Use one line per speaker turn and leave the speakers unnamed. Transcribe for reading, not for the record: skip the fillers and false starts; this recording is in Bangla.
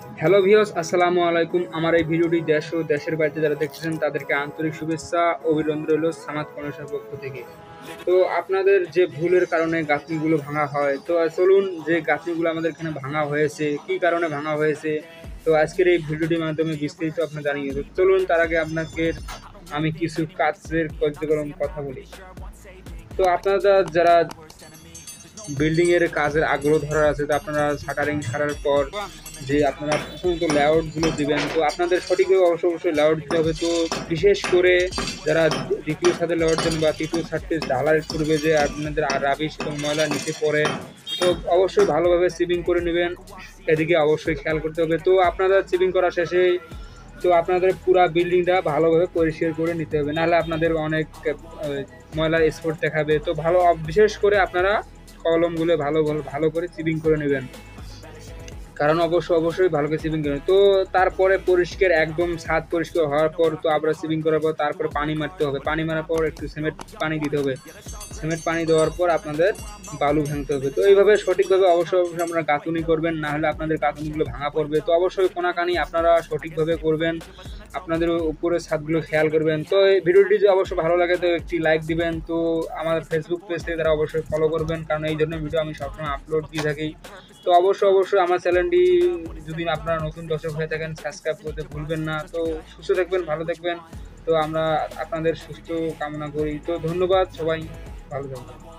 হ্যালো ভিউয়ার্স, আসসালামু আলাইকুম। আমার এই ভিডিওটি দেশ ও দেশের বাইরে যারা দেখতেছেন তাদেরকে আন্তরিক শুভেচ্ছা অভিনন্দন রইল সামাদ কনস্ট্রাকশনের পক্ষ থেকে। তো আপনাদের যে ভুলের কারণে গাঁথনিগুলো ভাঙা হয়, তো চলুন যে গাঁথনিগুলো আমাদের এখানে ভাঙা হয়েছে, কি কারণে ভাঙা হয়েছে, তো আজকের এই ভিডিওটির মাধ্যমে বিস্তারিত আপনার জানিয়ে দেব। চলুন তার আগে আপনাকে আমি কিছু কাজের কার্যক্রম কথা বলি। তো আপনারা যারা বিল্ডিং এর কাজের আগ্রহ ধরা আছে, তো আপনারা শাটারিং সারার পর যে আপনারা প্রথমত লেআউট গুলো দিবেন, তো আপনাদের সঠিকভাবে অবশ্যই লেআউট দিতে হবে। তো বিশেষ করে যারা দ্বিতীয় ছাদের লেআউট দেন বা তৃতীয় ছাদটি ঢালাই করবে, যে আপনাদের রাবিশ এবং ময়লা নিচে পড়ে, তো অবশ্যই ভালোভাবে সিলিং করে নেবেন, এদিকে অবশ্যই খেয়াল করতে হবে। তো আপনারা সিলিং করা শেষে তো আপনাদের পুরা বিল্ডিংটা ভালোভাবে পরিষ্কার করে নিতে হবে, নাহলে আপনাদের অনেক ময়লার স্পট দেখাবে। তো বিশেষ করে আপনারা কলমগুলো ভালো করে চিপিং করে নেবেন, কারণ অবশ্যই ভালো করে সিপিং করবেন। তো তারপরে পরিষ্কার একদম ছাদ পরিষ্কার হওয়ার পর তো আবার সিপিং করার পর তারপরে পানি মারতে হবে। পানি মারার পর একটু সিমেন্ট পানি দিতে হবে। সিমেন্ট পানি দেওয়ার পর আপনাদের বালু ভাঙতে হবে। তো এইভাবে সঠিকভাবে অবশ্যই আপনারা গাঁথুনি করবেন, না হলে আপনাদের গাঁথুনিগুলো ভাঙা পড়বে। তো অবশ্যই কোনাকানি আপনারা সঠিকভাবে করবেন, আপনাদের উপরে ছাদগুলো খেয়াল করবেন। তো এই ভিডিওটি যদি অবশ্যই ভালো লাগে তো একটি লাইক দিবেন। তো আমার ফেসবুক পেজ থেকে তারা অবশ্যই ফলো করবেন, কারণ এই ধরনের ভিডিও আমি সবসময় আপলোড দিয়ে থাকি। তো অবশ্যই আমার চ্যানেলটি যদি আপনারা নতুন দর্শক হয়ে থাকেন সাবস্ক্রাইব করতে ভুলবেন না। তো সুস্থ থাকবেন, ভালো থাকবেন। তো আমরা আপনাদের সুস্থ কামনা করি। তো ধন্যবাদ, সবাই ভালো থাকবেন।